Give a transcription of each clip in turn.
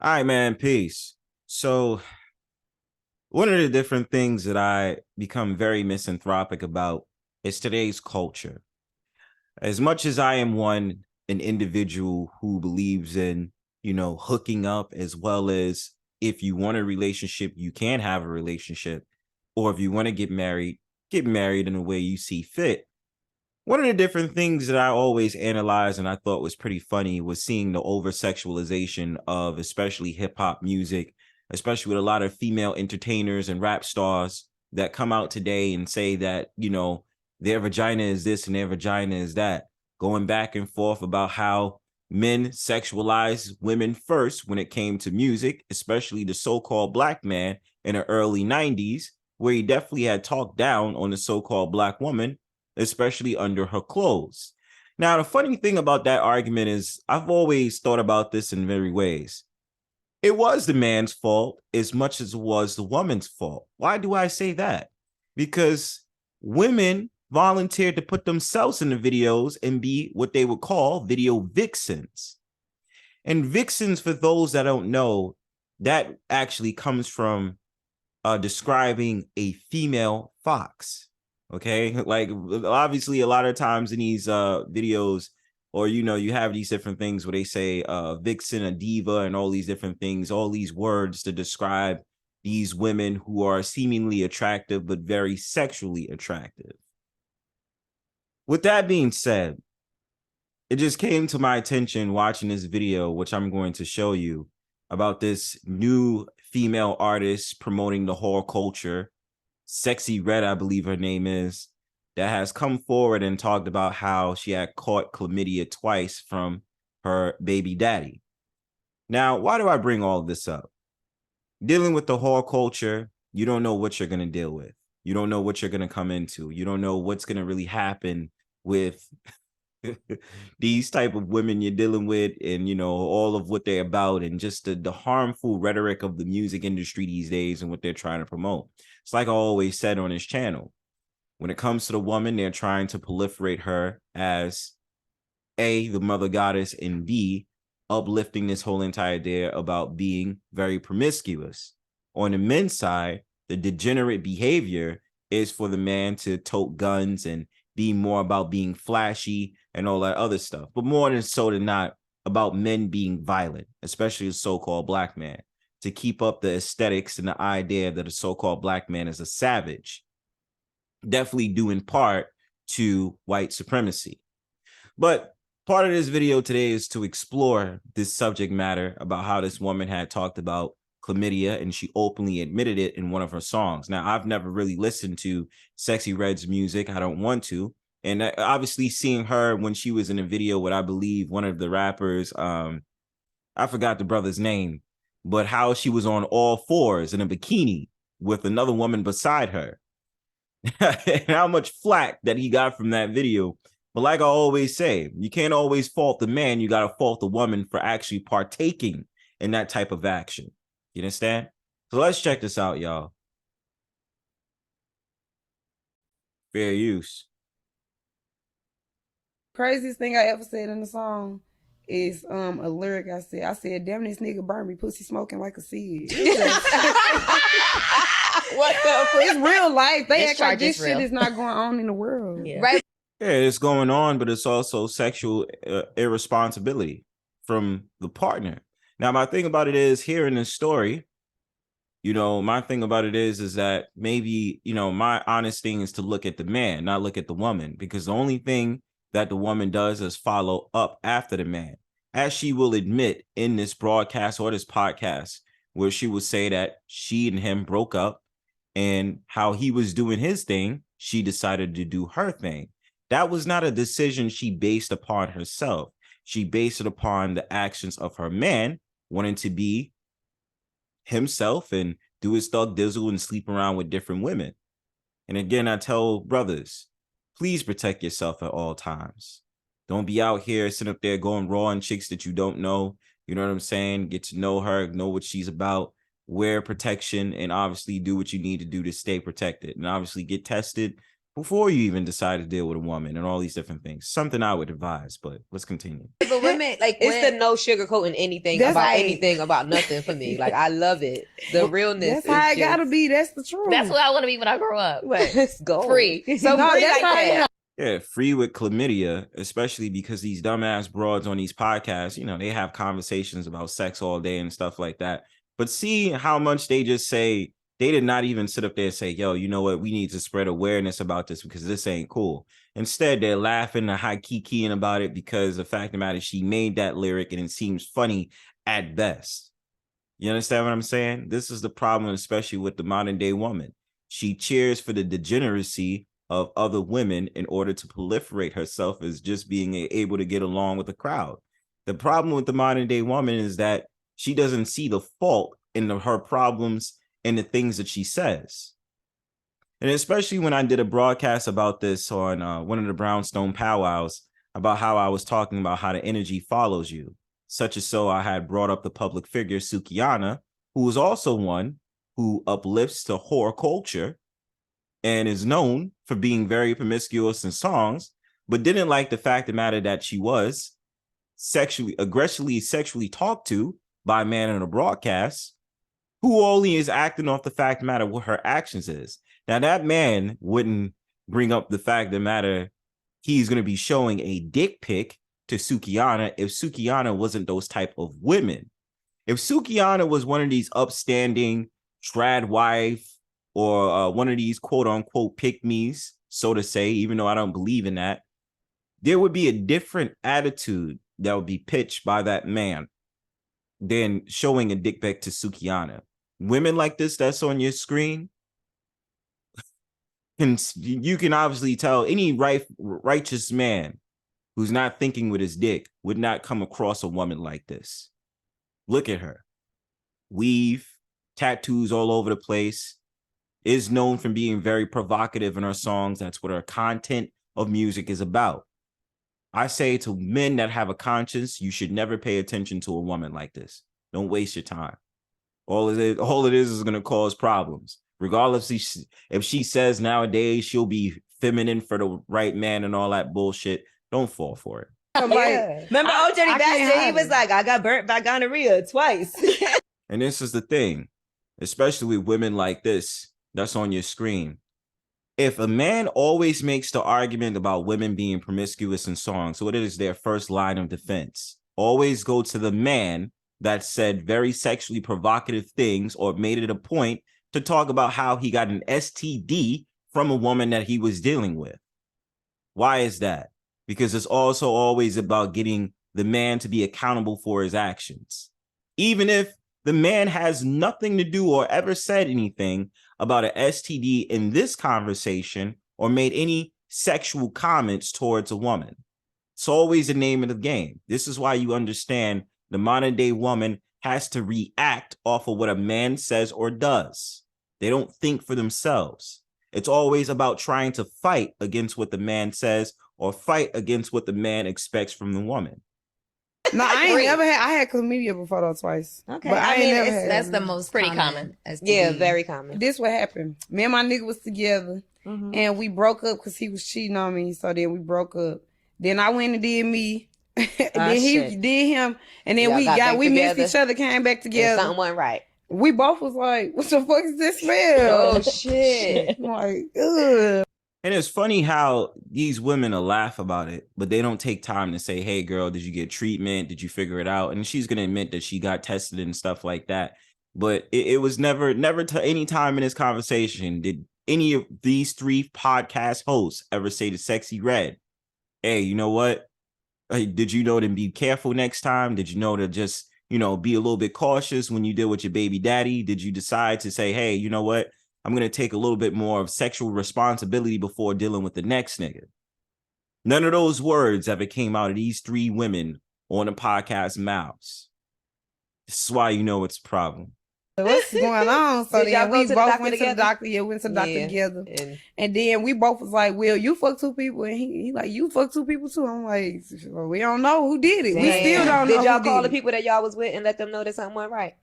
All right, man. Peace. So, one of the different things that I become very misanthropic about is today's culture. As much as I am an individual who believes in, hooking up, as well as if you want a relationship, you can have a relationship, or if you want to get married in a way you see fit. One of the different things that I always analyzed and I thought was pretty funny was seeing the over sexualization of especially hip hop music, especially with a lot of female entertainers and rap stars that come out today and say that, their vagina is this and their vagina is that, going back and forth about how men sexualize women first when it came to music, especially the so-called black man in the early 90s, where he definitely had talked down on the so-called black woman, especially under her clothes. Now, the funny thing about that argument is I've always thought about this in many ways. It was the man's fault as much as it was the woman's fault. Why do I say that? Because women volunteered to put themselves in the videos and be what they would call video vixens. And vixens, for those that don't know, that actually comes from describing a female fox. Okay, like obviously a lot of times in these videos, or you have these different things where they say vixen, a diva, and all these different things, all these words to describe these women who are seemingly attractive but very sexually attractive. With that being said, it just came to my attention watching this video, which I'm going to show you, about this new female artist promoting the whore culture, Sexy Red, I believe her name is, that has come forward and talked about how she had caught chlamydia twice from her baby daddy. Now, why do I bring all this up? Dealing with the whore culture, you don't know what you're going to deal with. You don't know what you're going to come into. You don't know what's going to really happen with these type of women you're dealing with, and all of what they're about, and just the harmful rhetoric of the music industry these days and what they're trying to promote. It's like I always said on this channel, when it comes to the woman, they're trying to proliferate her as A, the mother goddess, and B, uplifting this whole entire idea about being very promiscuous. On the men's side, the degenerate behavior is for the man to tote guns and be more about being flashy and all that other stuff, but more than so than not about men being violent, especially the so-called black man, to keep up the aesthetics and the idea that a so-called black man is a savage, definitely due in part to white supremacy. But part of this video today is to explore this subject matter about how this woman had talked about chlamydia, and she openly admitted it in one of her songs. Now, I've never really listened to Sexy Red's music. I don't want to. And obviously seeing her when she was in a video with, I believe, one of the rappers, I forgot the brother's name, but how she was on all fours in a bikini with another woman beside her. And how much flack that he got from that video. But like I always say, you can't always fault the man. You got to fault the woman for actually partaking in that type of action. You understand? So let's check this out, y'all. Fair use. Craziest thing I ever said in the song is a lyric I said, damn, this nigga burn me pussy smoking like a seed. What the fuck? It's real life. They act like this shit is not going on in the world. Yeah. Right. Yeah, it's going on, but it's also sexual irresponsibility from the partner. Now, my thing about it is, here in this story, my thing about it is that maybe, my honest thing is to look at the man, not look at the woman, because the only thing that the woman does is follow up after the man, as she will admit in this broadcast or this podcast, where she will say that she and him broke up, and how he was doing his thing, she decided to do her thing. That was not a decision she based upon herself. She based it upon the actions of her man wanting to be himself and do his thug dizzle and sleep around with different women. And again, I tell brothers, please protect yourself at all times. Don't be out here sitting up there going raw on chicks that you don't know. You know what I'm saying? Get to know her, know what she's about, wear protection, and obviously do what you need to do to stay protected. And obviously get tested before you even decide to deal with a woman and all these different things. Something I would advise, but let's continue. But women, like, it's the no sugarcoating anything That's about right. anything about nothing for me. Like, I love it. The realness. That's how it gotta be. That's the truth. That's what I want to be when I grow up. Let's go. Free. So No, free that's like how that. Yeah, free with chlamydia, especially because these dumbass broads on these podcasts, you know, they have conversations about sex all day and stuff like that. But see how much they just say, they did not even sit up there and say, yo, you know what, we need to spread awareness about this because this ain't cool. Instead, they're laughing and high keying about it because the fact of the matter is she made that lyric and it seems funny at best. You understand what I'm saying? This is the problem, especially with the modern day woman. She cheers for the degeneracy of other women in order to proliferate herself as just being able to get along with the crowd. The problem with the modern day woman is that she doesn't see the fault in her problems and the things that she says. And especially when I did a broadcast about this on one of the Brownstone powwows about how I was talking about how the energy follows you. Such as so I had brought up the public figure Sukiana, who is also one who uplifts to whore culture and is known for being very promiscuous in songs, but didn't like the fact of the matter that she was aggressively sexually talked to by a man in a broadcast who only is acting off the fact of the matter what her actions is. Now, that man wouldn't bring up the fact of the matter he's going to be showing a dick pic to Sukiana if Sukiana wasn't those type of women. If Sukiana was one of these upstanding trad wife or one of these quote unquote pick-me's, so to say, even though I don't believe in that, there would be a different attitude that would be pitched by that man than showing a dick pic to Sukiana. Women like this that's on your screen, and you can obviously tell any righteous man who's not thinking with his dick would not come across a woman like this. Look at her. Weave, tattoos all over the place, is known for being very provocative in her songs. That's what her content of music is about. I say to men that have a conscience, you should never pay attention to a woman like this. Don't waste your time. All it is going to cause problems. Regardless if she says nowadays she'll be feminine for the right man and all that bullshit, don't fall for it. Yeah. Remember OJ Bassett? He was like, I got burnt by gonorrhea twice. And this is the thing, especially with women like this that's on your screen. If a man always makes the argument about women being promiscuous in songs, what is their first line of defense? Always go to the man that said very sexually provocative things or made it a point to talk about how he got an STD from a woman that he was dealing with. Why is that? Because it's also always about getting the man to be accountable for his actions. Even if the man has nothing to do or ever said anything about an STD in this conversation or made any sexual comments towards a woman. It's always the name of the game. This is why you understand the modern day woman has to react off of what a man says or does. They don't think for themselves. It's always about trying to fight against what the man says or fight against what the man expects from the woman. No, I ain't never had. I had chlamydia before though twice. Okay, but I ain't never had. That's the most pretty common. Yeah, very common. This what happened. Me and my nigga was together, and we broke up because he was cheating on me. So then we broke up. Then I went and did me. Then he did him, and then we missed each other. Came back together. Something wasn't right. We both was like, "What the fuck is this smell?" Oh shit! Like, ugh. And it's funny how these women will laugh about it, but they don't take time to say, hey, girl, did you get treatment? Did you figure it out? And she's going to admit that she got tested and stuff like that. But it was never to any time in this conversation did any of these three podcast hosts ever say to Sexy Red, hey, you know what? Hey, did you know to be careful next time? Did you know to just, be a little bit cautious when you deal with your baby daddy? Did you decide to say, hey, you know what? I'm going to take a little bit more of sexual responsibility before dealing with the next nigga. None of those words ever came out of these three women on the podcast mouths. This is why you know it's a problem. What's going on? So then we both went to the doctor. Yeah, we went to the doctor together. And then we both was like, well, you fuck two people. And he like, you fuck two people too. I'm like, well, we don't know who did it. Damn. We still don't know. Did y'all call the people that y'all was with and let them know that something went right?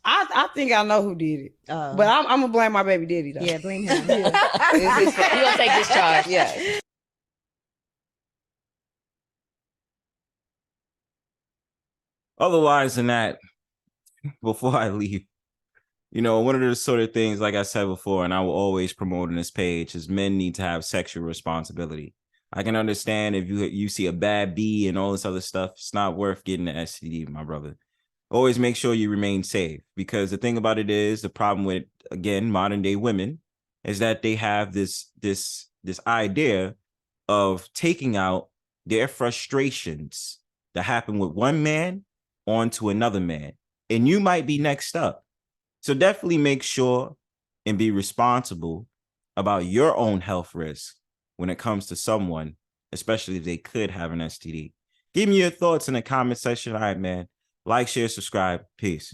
I think I know who did it, but I'm gonna blame my baby daddy though. Yeah, blame him. You gonna take this charge? Yeah. Otherwise than that, before I leave, one of the sort of things, like I said before, and I will always promote on this page, is men need to have sexual responsibility. I can understand if you see a bad bee and all this other stuff, it's not worth getting an STD, my brother. Always make sure you remain safe, because the thing about it is, the problem with, again, modern day women is that they have this idea of taking out their frustrations that happen with one man onto another man, and you might be next up. So definitely make sure and be responsible about your own health risk when it comes to someone, especially if they could have an STD. Give me your thoughts in the comment section. All right, man. Like, share, subscribe. Peace.